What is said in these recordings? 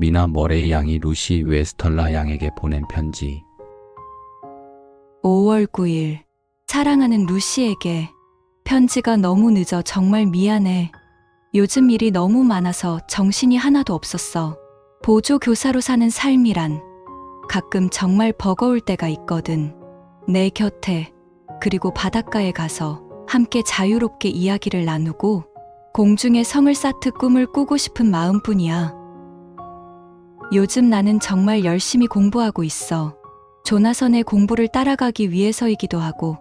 미나 머레이 양이 루시 웨스털라 양에게 보낸 편지. 5월 9일. 사랑하는 루시에게. 편지가 너무 늦어 정말 미안해. 요즘 일이 너무 많아서 정신이 하나도 없었어. 보조교사로 사는 삶이란 가끔 정말 버거울 때가 있거든. 내 곁에, 그리고 바닷가에 가서 함께 자유롭게 이야기를 나누고 공중에 성을 쌓듯 꿈을 꾸고 싶은 마음뿐이야. 요즘 나는 정말 열심히 공부하고 있어. 조나선의 공부를 따라가기 위해서이기도 하고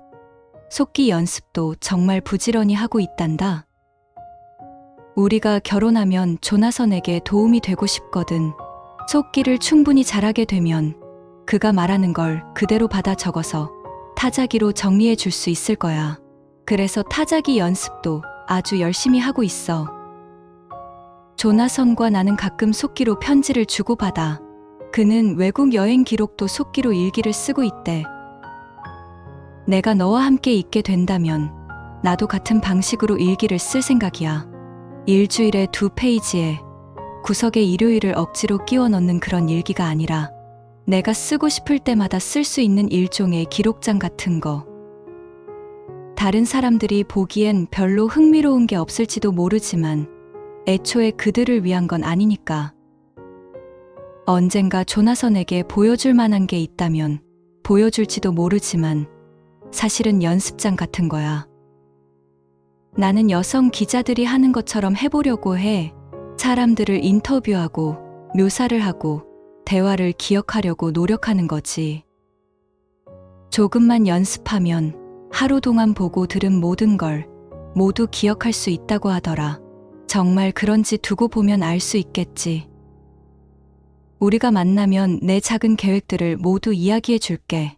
속기 연습도 정말 부지런히 하고 있단다. 우리가 결혼하면 조나선에게 도움이 되고 싶거든. 속기를 충분히 잘하게 되면 그가 말하는 걸 그대로 받아 적어서 타자기로 정리해 줄 수 있을 거야. 그래서 타자기 연습도 아주 열심히 하고 있어. 조나선과 나는 가끔 속기로 편지를 주고받아. 그는 외국 여행 기록도 속기로 일기를 쓰고 있대. 내가 너와 함께 있게 된다면 나도 같은 방식으로 일기를 쓸 생각이야. 일주일에 2페이지에 구석에 일요일을 억지로 끼워 넣는 그런 일기가 아니라 내가 쓰고 싶을 때마다 쓸 수 있는 일종의 기록장 같은 거. 다른 사람들이 보기엔 별로 흥미로운 게 없을지도 모르지만 애초에 그들을 위한 건 아니니까. 언젠가 조나선에게 보여줄 만한 게 있다면 보여줄지도 모르지만 사실은 연습장 같은 거야. 나는 여성 기자들이 하는 것처럼 해보려고 해. 사람들을 인터뷰하고 묘사를 하고 대화를 기억하려고 노력하는 거지. 조금만 연습하면 하루 동안 보고 들은 모든 걸 모두 기억할 수 있다고 하더라. 정말 그런지 두고 보면 알 수 있겠지. 우리가 만나면 내 작은 계획들을 모두 이야기해 줄게.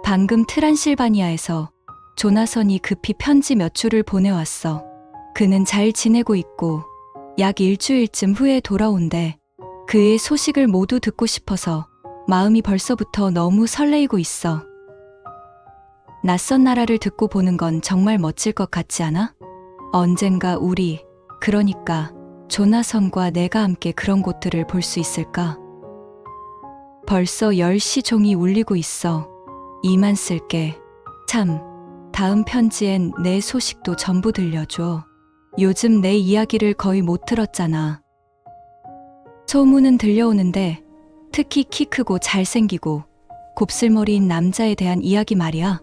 방금 트란실바니아에서 조나선이 급히 편지 몇 줄을 보내왔어. 그는 잘 지내고 있고 약 일주일쯤 후에 돌아온대. 그의 소식을 모두 듣고 싶어서 마음이 벌써부터 너무 설레이고 있어. 낯선 나라를 듣고 보는 건 정말 멋질 것 같지 않아? 언젠가 우리, 그러니까 조나선과 내가 함께 그런 곳들을 볼 수 있을까? 벌써 10시 종이 울리고 있어. 이만 쓸게. 참, 다음 편지엔 내 소식도 전부 들려줘. 요즘 내 이야기를 거의 못 들었잖아. 소문은 들려오는데 특히 키 크고 잘생기고 곱슬머리인 남자에 대한 이야기 말이야.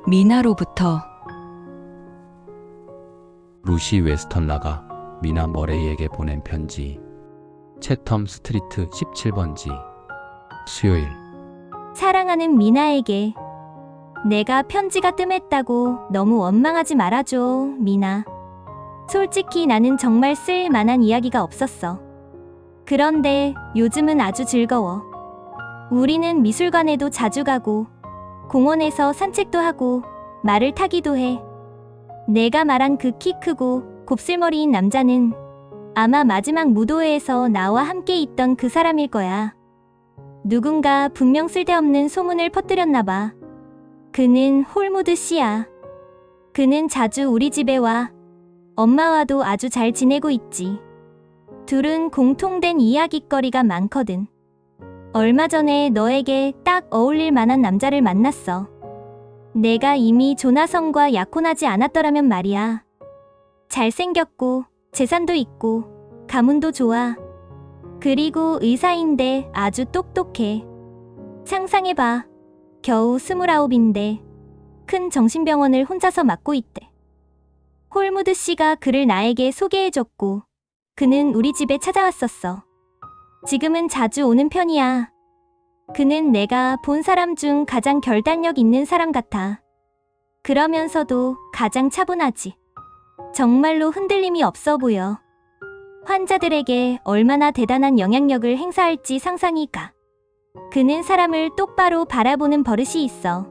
미나로부터. 루시 웨스턴라가 미나 머레이에게 보낸 편지. 채텀 스트리트 17번지. 수요일. 사랑하는 미나에게. 내가 편지가 뜸했다고 너무 원망하지 말아줘, 미나. 솔직히 나는 정말 쓸 만한 이야기가 없었어. 그런데 요즘은 아주 즐거워. 우리는 미술관에도 자주 가고 공원에서 산책도 하고 말을 타기도 해. 내가 말한 그 키 크고 곱슬머리인 남자는 아마 마지막 무도회에서 나와 함께 있던 그 사람일 거야. 누군가 분명 쓸데없는 소문을 퍼뜨렸나 봐. 그는 홀무드 씨야. 그는 자주 우리 집에 와. 엄마와도 아주 잘 지내고 있지. 둘은 공통된 이야깃거리가 많거든. 얼마 전에 너에게 딱 어울릴 만한 남자를 만났어. 내가 이미 조나선과 약혼하지 않았더라면 말이야. 잘생겼고 재산도 있고 가문도 좋아. 그리고 의사인데 아주 똑똑해. 상상해봐. 겨우 29인데 큰 정신병원을 혼자서 맡고 있대. 홀무드 씨가 그를 나에게 소개해줬고 그는 우리 집에 찾아왔었어. 지금은 자주 오는 편이야. 그는 내가 본 사람 중 가장 결단력 있는 사람 같아. 그러면서도 가장 차분하지. 정말로 흔들림이 없어 보여. 환자들에게 얼마나 대단한 영향력을 행사할지 상상이 가. 그는 사람을 똑바로 바라보는 버릇이 있어.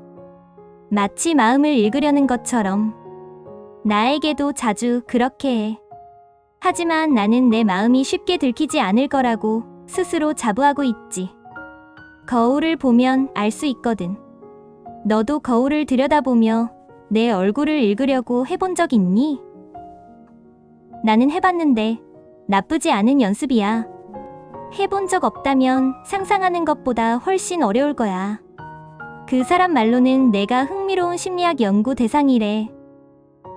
마치 마음을 읽으려는 것처럼. 나에게도 자주 그렇게 해. 하지만 나는 내 마음이 쉽게 들키지 않을 거라고 스스로 자부하고 있지. 거울을 보면 알 수 있거든. 너도 거울을 들여다보며 내 얼굴을 읽으려고 해본 적 있니? 나는 해봤는데 나쁘지 않은 연습이야. 해본 적 없다면 상상하는 것보다 훨씬 어려울 거야. 그 사람 말로는 내가 흥미로운 심리학 연구 대상이래.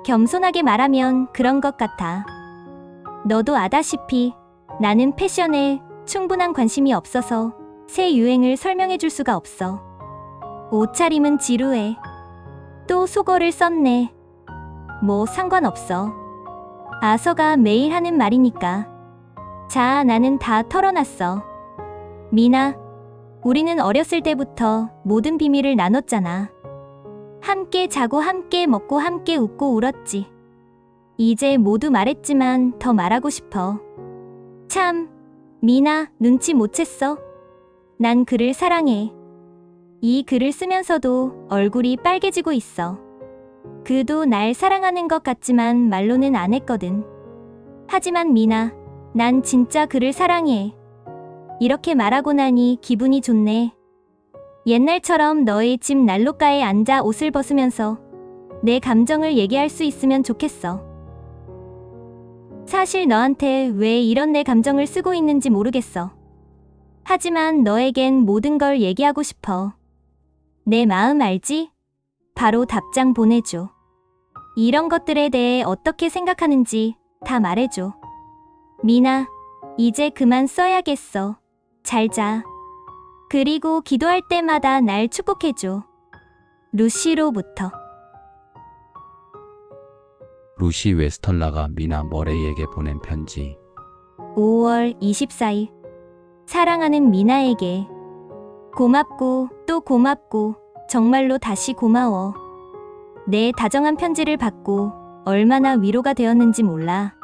겸손하게 말하면 그런 것 같아. 너도 아다시피 나는 패션에 충분한 관심이 없어서 새 유행을 설명해 줄 수가 없어. 옷차림은 지루해. 또 속어를 썼네. 뭐 상관없어. 아서가 매일 하는 말이니까. 자, 나는 다 털어놨어. 미나, 우리는 어렸을 때부터 모든 비밀을 나눴잖아. 함께 자고 함께 먹고 함께 웃고 울었지. 이제 모두 말했지만 더 말하고 싶어. 참, 미나, 눈치 못 챘어? 난 그를 사랑해. 이 글을 쓰면서도 얼굴이 빨개지고 있어. 그도 날 사랑하는 것 같지만 말로는 안 했거든. 하지만 미나, 난 진짜 그를 사랑해. 이렇게 말하고 나니 기분이 좋네. 옛날처럼 너의 집 난로가에 앉아 옷을 벗으면서 내 감정을 얘기할 수 있으면 좋겠어. 사실 너한테 왜 이런 내 감정을 쓰고 있는지 모르겠어. 하지만 너에겐 모든 걸 얘기하고 싶어. 내 마음 알지? 바로 답장 보내줘. 이런 것들에 대해 어떻게 생각하는지 다 말해줘. 미나, 이제 그만 써야겠어. 잘 자. 그리고 기도할 때마다 날 축복해줘. 루시로부터. 루시 웨스털라가 미나 머레이에게 보낸 편지. 5월 24일. 사랑하는 미나에게. 고맙고 또 고맙고 정말로 다시 고마워. 내 다정한 편지를 받고 얼마나 위로가 되었는지 몰라.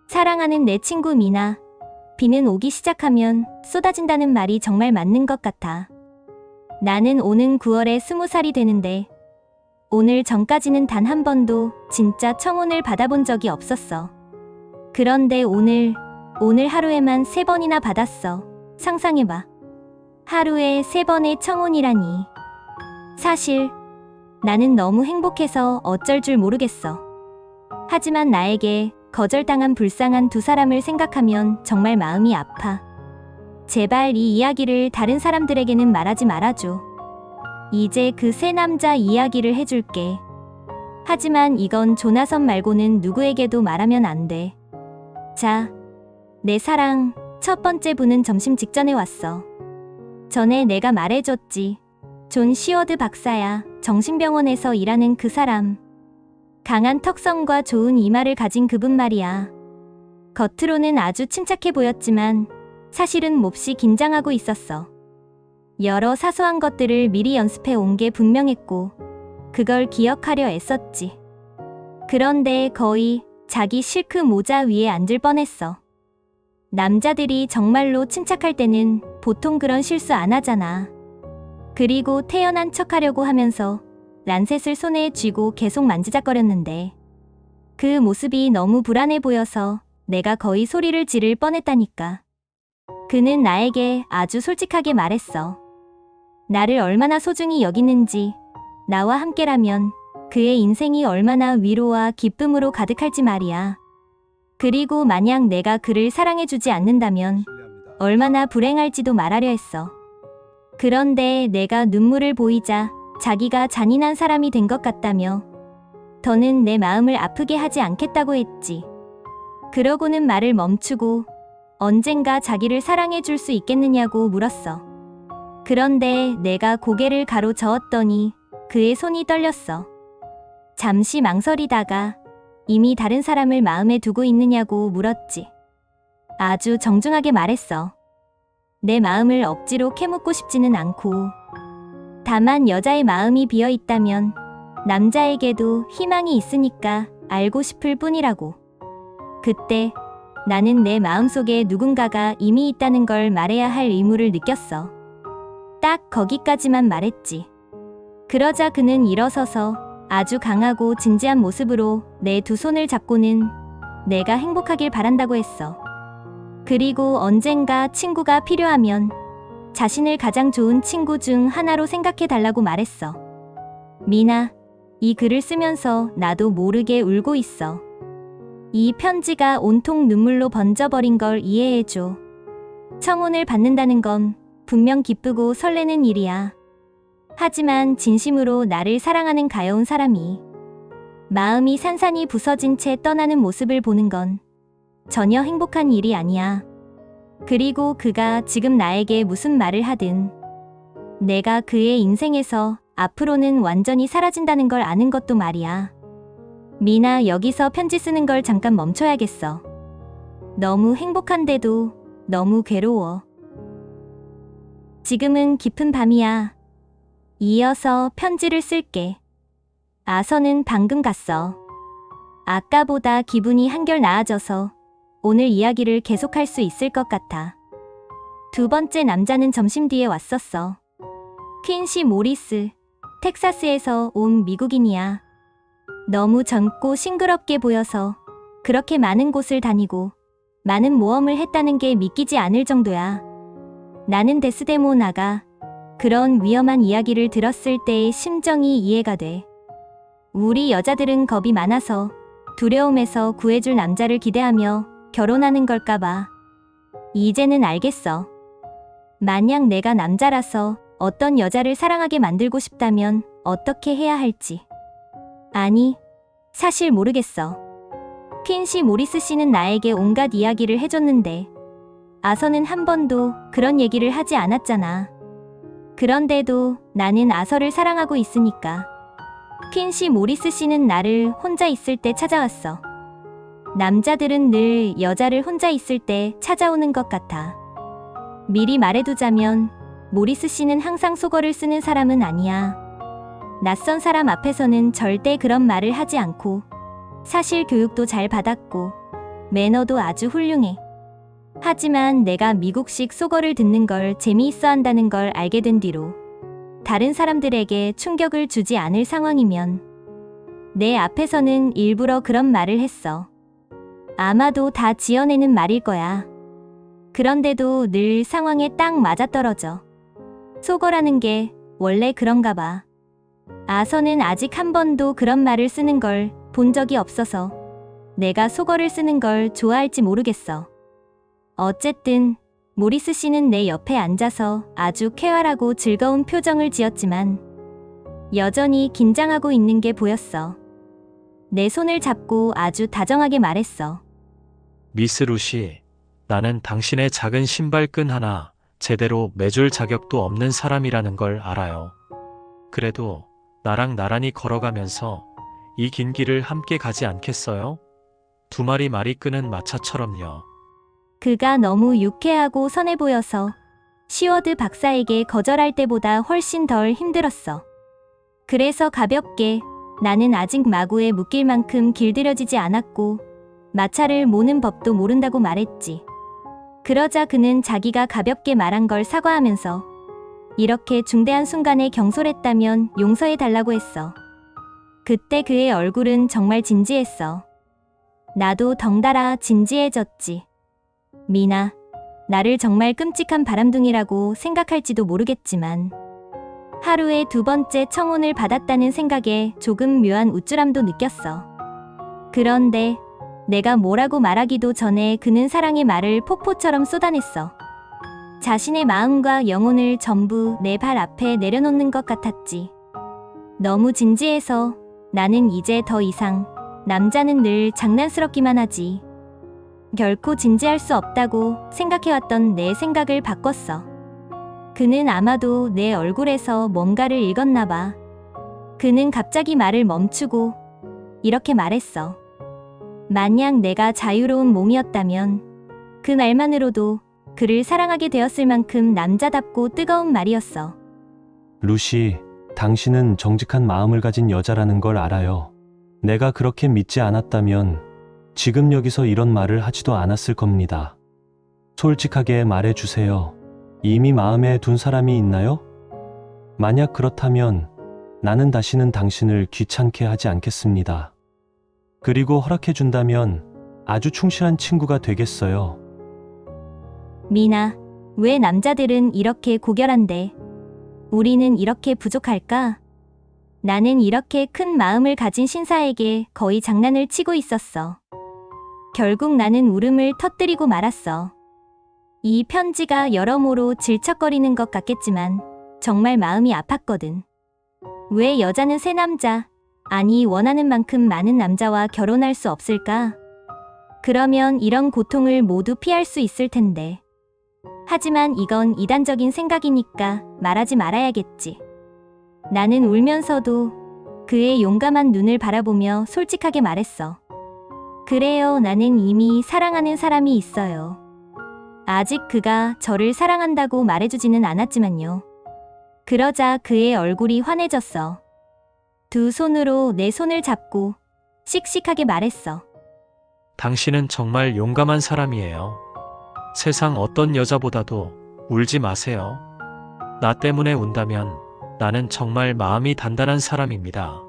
사랑하는 내 친구 미나. 비는 오기 시작하면 쏟아진다는 말이 정말 맞는 것 같아. 나는 오는 9월에 20살이 되는데 오늘 전까지는 단 한 번도 진짜 청혼을 받아본 적이 없었어. 그런데 오늘 하루에만 3번이나 받았어. 상상해봐. 하루에 3번의 청혼이라니. 사실 나는 너무 행복해서 어쩔 줄 모르겠어. 하지만 나에게 거절당한 불쌍한 두 사람을 생각하면 정말 마음이 아파. 제발 이 이야기를 다른 사람들에게는 말하지 말아줘. 이제 그 세 남자 이야기를 해줄게. 하지만 이건 조나선 말고는 누구에게도 말하면 안 돼. 자, 내 사랑, 첫 번째 분은 점심 직전에 왔어. 전에 내가 말해줬지. 존 시워드 박사야. 정신병원에서 일하는 그 사람. 강한 턱선과 좋은 이마를 가진 그분 말이야. 겉으로는 아주 침착해 보였지만 사실은 몹시 긴장하고 있었어. 여러 사소한 것들을 미리 연습해 온 게 분명했고 그걸 기억하려 애썼지. 그런데 거의 자기 실크 모자 위에 앉을 뻔했어. 남자들이 정말로 침착할 때는 보통 그런 실수 안 하잖아. 그리고 태연한 척하려고 하면서 란셋을 손에 쥐고 계속 만지작거렸는데 그 모습이 너무 불안해 보여서 내가 거의 소리를 지를 뻔했다니까. 그는 나에게 아주 솔직하게 말했어. 나를 얼마나 소중히 여기는지, 나와 함께라면 그의 인생이 얼마나 위로와 기쁨으로 가득할지 말이야. 그리고 만약 내가 그를 사랑해주지 않는다면 얼마나 불행할지도 말하려 했어. 그런데 내가 눈물을 보이자 자기가 잔인한 사람이 된 것 같다며 더는 내 마음을 아프게 하지 않겠다고 했지. 그러고는 말을 멈추고 언젠가 자기를 사랑해 줄 수 있겠느냐고 물었어. 그런데 내가 고개를 가로저었더니 그의 손이 떨렸어. 잠시 망설이다가 이미 다른 사람을 마음에 두고 있느냐고 물었지. 아주 정중하게 말했어. 내 마음을 억지로 캐묻고 싶지는 않고 다만 여자의 마음이 비어 있다면 남자에게도 희망이 있으니까 알고 싶을 뿐이라고. 그때 나는 내 마음속에 누군가가 이미 있다는 걸 말해야 할 의무를 느꼈어. 딱 거기까지만 말했지. 그러자 그는 일어서서 아주 강하고 진지한 모습으로 내 두 손을 잡고는 내가 행복하길 바란다고 했어. 그리고 언젠가 친구가 필요하면 자신을 가장 좋은 친구 중 하나로 생각해 달라고 말했어. 미나, 이 글을 쓰면서 나도 모르게 울고 있어. 이 편지가 온통 눈물로 번져버린 걸 이해해줘. 청혼을 받는다는 건 분명 기쁘고 설레는 일이야. 하지만 진심으로 나를 사랑하는 가여운 사람이 마음이 산산이 부서진 채 떠나는 모습을 보는 건 전혀 행복한 일이 아니야. 그리고 그가 지금 나에게 무슨 말을 하든 내가 그의 인생에서 앞으로는 완전히 사라진다는 걸 아는 것도 말이야. 미나, 여기서 편지 쓰는 걸 잠깐 멈춰야겠어. 너무 행복한데도 너무 괴로워. 지금은 깊은 밤이야. 이어서 편지를 쓸게. 아서는 방금 갔어. 아까보다 기분이 한결 나아져서 오늘 이야기를 계속할 수 있을 것 같아. 두 번째 남자는 점심 뒤에 왔었어. 퀸시 모리스, 텍사스에서 온 미국인이야. 너무 젊고 싱그럽게 보여서 그렇게 많은 곳을 다니고 많은 모험을 했다는 게 믿기지 않을 정도야. 나는 데스데모나가 그런 위험한 이야기를 들었을 때의 심정이 이해가 돼. 우리 여자들은 겁이 많아서 두려움에서 구해줄 남자를 기대하며 결혼하는 걸까봐. 이제는 알겠어. 만약 내가 남자라서 어떤 여자를 사랑하게 만들고 싶다면 어떻게 해야 할지. 아니, 사실 모르겠어. 퀸시 모리스 씨는 나에게 온갖 이야기를 해줬는데 아서는 한 번도 그런 얘기를 하지 않았잖아. 그런데도 나는 아서를 사랑하고 있으니까. 퀸시 모리스 씨는 나를 혼자 있을 때 찾아왔어. 남자들은 늘 여자를 혼자 있을 때 찾아오는 것 같아. 미리 말해두자면 모리스 씨는 항상 속어를 쓰는 사람은 아니야. 낯선 사람 앞에서는 절대 그런 말을 하지 않고 사실 교육도 잘 받았고 매너도 아주 훌륭해. 하지만 내가 미국식 속어를 듣는 걸 재미있어 한다는 걸 알게 된 뒤로 다른 사람들에게 충격을 주지 않을 상황이면 내 앞에서는 일부러 그런 말을 했어. 아마도 다 지어내는 말일 거야. 그런데도 늘 상황에 딱 맞아떨어져. 속어라는 게 원래 그런가 봐. 아서는 아직 한 번도 그런 말을 쓰는 걸 본 적이 없어서 내가 속어를 쓰는 걸 좋아할지 모르겠어. 어쨌든 모리스 씨는 내 옆에 앉아서 아주 쾌활하고 즐거운 표정을 지었지만 여전히 긴장하고 있는 게 보였어. 내 손을 잡고 아주 다정하게 말했어. 미스 루시, 나는 당신의 작은 신발끈 하나 제대로 매줄 자격도 없는 사람이라는 걸 알아요. 그래도 나랑 나란히 걸어가면서 이 긴 길을 함께 가지 않겠어요? 두 마리 말이 끄는 마차처럼요. 그가 너무 유쾌하고 선해 보여서 시워드 박사에게 거절할 때보다 훨씬 덜 힘들었어. 그래서 가볍게 나는 아직 마구에 묶일 만큼 길들여지지 않았고 마차를 모는 법도 모른다고 말했지. 그러자 그는 자기가 가볍게 말한 걸 사과하면서 이렇게 중대한 순간에 경솔했다면 용서해달라고 했어. 그때 그의 얼굴은 정말 진지했어. 나도 덩달아 진지해졌지. 미나, 나를 정말 끔찍한 바람둥이라고 생각할지도 모르겠지만 하루에 두 번째 청혼을 받았다는 생각에 조금 묘한 우쭐함도 느꼈어. 그런데 내가 뭐라고 말하기도 전에 그는 사랑의 말을 폭포처럼 쏟아냈어. 자신의 마음과 영혼을 전부 내 발 앞에 내려놓는 것 같았지. 너무 진지해서 나는 이제 더 이상 남자는 늘 장난스럽기만 하지. 결코 진지할 수 없다고 생각해왔던 내 생각을 바꿨어. 그는 아마도 내 얼굴에서 뭔가를 읽었나 봐. 그는 갑자기 말을 멈추고 이렇게 말했어. 만약 내가 자유로운 몸이었다면 그 말만으로도 그를 사랑하게 되었을 만큼 남자답고 뜨거운 말이었어. 루시, 당신은 정직한 마음을 가진 여자라는 걸 알아요. 내가 그렇게 믿지 않았다면 지금 여기서 이런 말을 하지도 않았을 겁니다. 솔직하게 말해주세요. 이미 마음에 둔 사람이 있나요? 만약 그렇다면 나는 다시는 당신을 귀찮게 하지 않겠습니다. 그리고 허락해준다면 아주 충실한 친구가 되겠어요. 미나, 왜 남자들은 이렇게 고결한데 우리는 이렇게 부족할까? 나는 이렇게 큰 마음을 가진 신사에게 거의 장난을 치고 있었어. 결국 나는 울음을 터뜨리고 말았어. 이 편지가 여러모로 질척거리는 것 같겠지만 정말 마음이 아팠거든. 왜 여자는 새 남자, 아니 원하는 만큼 많은 남자와 결혼할 수 없을까? 그러면 이런 고통을 모두 피할 수 있을 텐데. 하지만 이건 이단적인 생각이니까 말하지 말아야겠지. 나는 울면서도 그의 용감한 눈을 바라보며 솔직하게 말했어. 그래요, 나는 이미 사랑하는 사람이 있어요. 아직 그가 저를 사랑한다고 말해주지는 않았지만요. 그러자 그의 얼굴이 환해졌어. 두 손으로 내 손을 잡고 씩씩하게 말했어. 당신은 정말 용감한 사람이에요. 세상 어떤 여자보다도 울지 마세요. 나 때문에 운다면 나는 정말 마음이 단단한 사람입니다.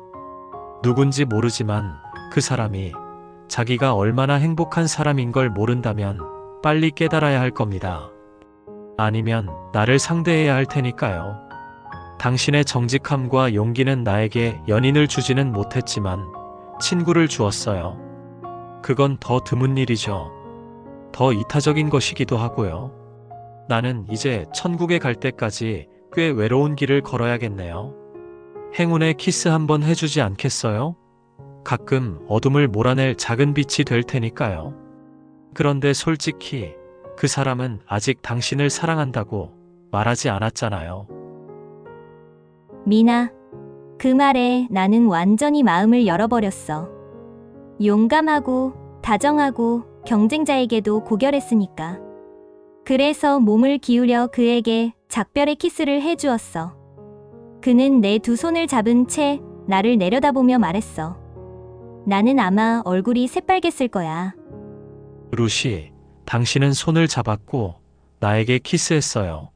누군지 모르지만 그 사람이 자기가 얼마나 행복한 사람인 걸 모른다면 빨리 깨달아야 할 겁니다. 아니면 나를 상대해야 할 테니까요. 당신의 정직함과 용기는 나에게 연인을 주지는 못했지만 친구를 주었어요. 그건 더 드문 일이죠. 더 이타적인 것이기도 하고요. 나는 이제 천국에 갈 때까지 꽤 외로운 길을 걸어야겠네요. 행운의 키스 한번 해주지 않겠어요? 가끔 어둠을 몰아낼 작은 빛이 될 테니까요. 그런데 솔직히 그 사람은 아직 당신을 사랑한다고 말하지 않았잖아요. 미나, 그 말에 나는 완전히 마음을 열어버렸어. 용감하고 다정하고 경쟁자에게도 고결했으니까. 그래서 몸을 기울여 그에게 작별의 키스를 해주었어. 그는 내 두 손을 잡은 채 나를 내려다보며 말했어. 나는 아마 얼굴이 새빨갰을 거야. 루시, 당신은 손을 잡았고 나에게 키스했어요.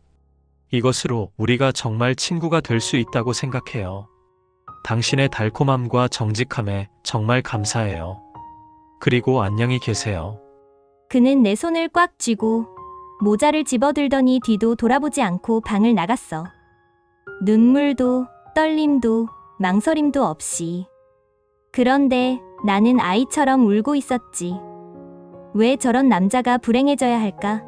이것으로 우리가 정말 친구가 될 수 있다고 생각해요. 당신의 달콤함과 정직함에 정말 감사해요. 그리고 안녕히 계세요. 그는 내 손을 꽉 쥐고 모자를 집어들더니 뒤도 돌아보지 않고 방을 나갔어. 눈물도 떨림도 망설임도 없이. 그런데 나는 아이처럼 울고 있었지. 왜 저런 남자가 불행해져야 할까?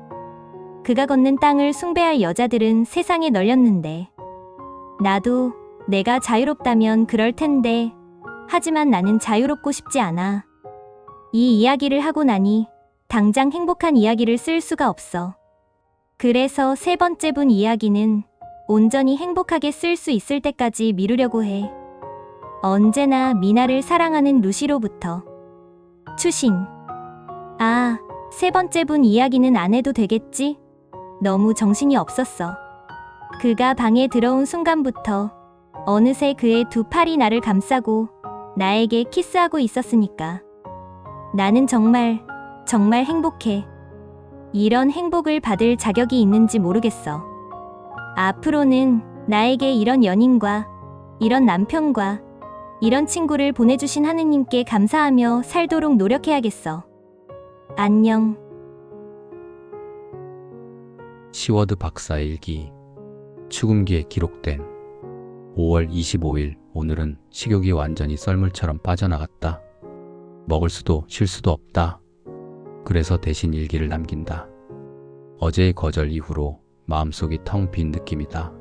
그가 걷는 땅을 숭배할 여자들은 세상에 널렸는데. 나도 내가 자유롭다면 그럴 텐데. 하지만 나는 자유롭고 싶지 않아. 이 이야기를 하고 나니 당장 행복한 이야기를 쓸 수가 없어. 그래서 세 번째 분 이야기는 온전히 행복하게 쓸 수 있을 때까지 미루려고 해. 언제나 미나를 사랑하는 루시로부터. 추신. 아, 세 번째 분 이야기는 안 해도 되겠지? 너무 정신이 없었어. 그가 방에 들어온 순간부터 어느새 그의 두 팔이 나를 감싸고 나에게 키스하고 있었으니까. 나는 정말 행복해. 이런 행복을 받을 자격이 있는지 모르겠어. 앞으로는 나에게 이런 연인과 이런 남편과 이런 친구를 보내주신 하느님께 감사하며 살도록 노력해야겠어. 안녕. 시워드 박사의 일기. 추금기에 기록된 5월 25일. 오늘은 식욕이 완전히 썰물처럼 빠져나갔다. 먹을 수도 쉴 수도 없다. 그래서 대신 일기를 남긴다. 어제의 거절 이후로 마음속이 텅 빈 느낌이다.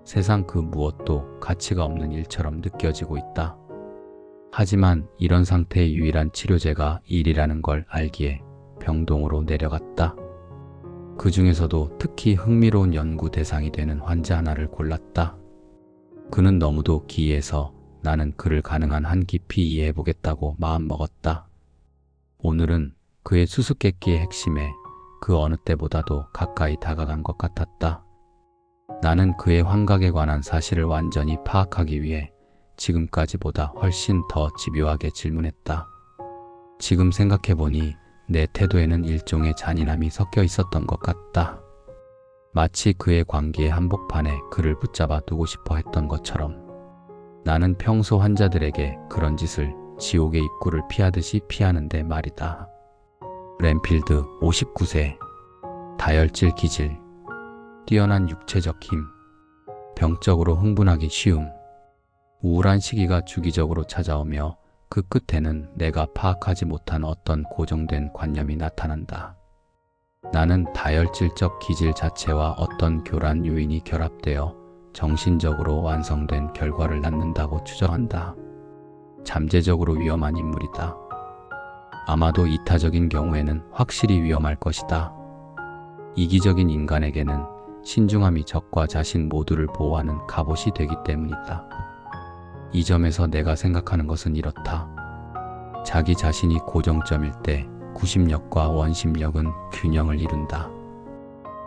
세상 그 무엇도 가치가 없는 일처럼 느껴지고 있다. 하지만 이런 상태의 유일한 치료제가 일이라는 걸 알기에 병동으로 내려갔다. 그 중에서도 특히 흥미로운 연구 대상이 되는 환자 하나를 골랐다. 그는 너무도 기이해서 나는 그를 가능한 한 깊이 이해해보겠다고 마음먹었다. 오늘은 그의 수수께끼의 핵심에 그 어느 때보다도 가까이 다가간 것 같았다. 나는 그의 환각에 관한 사실을 완전히 파악하기 위해 지금까지보다 훨씬 더 집요하게 질문했다. 지금 생각해보니 내 태도에는 일종의 잔인함이 섞여 있었던 것 같다. 마치 그의 관계의 한복판에 그를 붙잡아 두고 싶어 했던 것처럼. 나는 평소 환자들에게 그런 짓을 지옥의 입구를 피하듯이 피하는데 말이다. 램필드 59세. 다혈질 기질. 뛰어난 육체적 힘. 병적으로 흥분하기 쉬움. 우울한 시기가 주기적으로 찾아오며 그 끝에는 내가 파악하지 못한 어떤 고정된 관념이 나타난다. 나는 다혈질적 기질 자체와 어떤 교란 요인이 결합되어 정신적으로 완성된 결과를 낳는다고 추정한다. 잠재적으로 위험한 인물이다. 아마도 이타적인 경우에는 확실히 위험할 것이다. 이기적인 인간에게는 신중함이 적과 자신 모두를 보호하는 갑옷이 되기 때문이다. 이 점에서 내가 생각하는 것은 이렇다. 자기 자신이 고정점일 때 구심력과 원심력은 균형을 이룬다.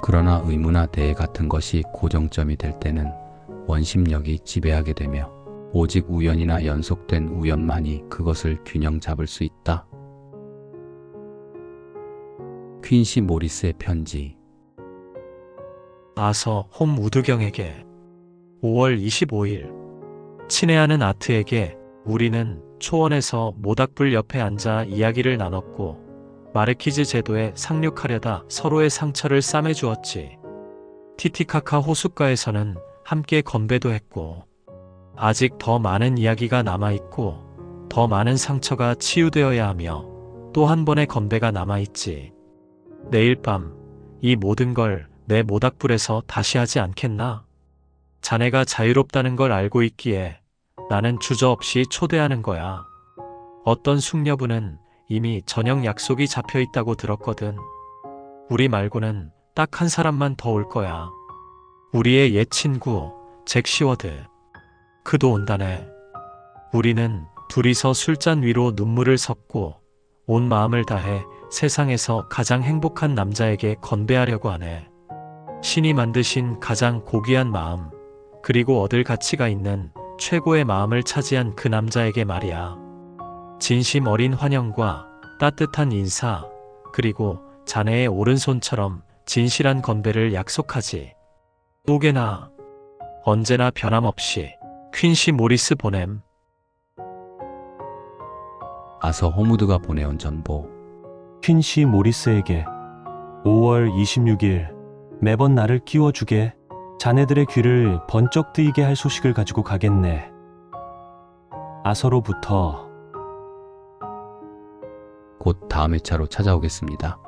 그러나 의무나 대회 같은 것이 고정점이 될 때는 원심력이 지배하게 되며 오직 우연이나 연속된 우연만이 그것을 균형 잡을 수 있다. 퀸시 모리스의 편지. 아서 홈 우드경에게 5월 25일 친애하는 아트에게 우리는 초원에서 모닥불 옆에 앉아 이야기를 나눴고 마르키즈 제도에 상륙하려다 서로의 상처를 싸매주었지. 티티카카 호숫가에서는 함께 건배도 했고 아직 더 많은 이야기가 남아있고 더 많은 상처가 치유되어야 하며 또 한 번의 건배가 남아있지. 내일 밤 이 모든 걸 내 모닥불에서 다시 하지 않겠나? 자네가 자유롭다는 걸 알고 있기에 나는 주저없이 초대하는 거야. 어떤 숙녀부는 이미 저녁 약속이 잡혀 있다고 들었거든. 우리 말고는 딱 한 사람만 더 올 거야. 우리의 옛 친구 잭 시워드. 그도 온다네. 우리는 둘이서 술잔 위로 눈물을 섞고 온 마음을 다해 세상에서 가장 행복한 남자에게 건배하려고 하네. 신이 만드신 가장 고귀한 마음, 그리고 얻을 가치가 있는 최고의 마음을 차지한 그 남자에게 말이야. 진심 어린 환영과 따뜻한 인사, 그리고 자네의 오른손처럼 진실한 건배를 약속하지. 또게나 언제나 변함없이 퀸시 모리스 보냄. 아서 호무드가 보내온 전보. 퀸시 모리스에게 5월 26일 매번 나를 끼워주게 자네들의 귀를 번쩍 뜨이게 할 소식을 가지고 가겠네. 아서로부터. 곧 다음 회차로 찾아오겠습니다.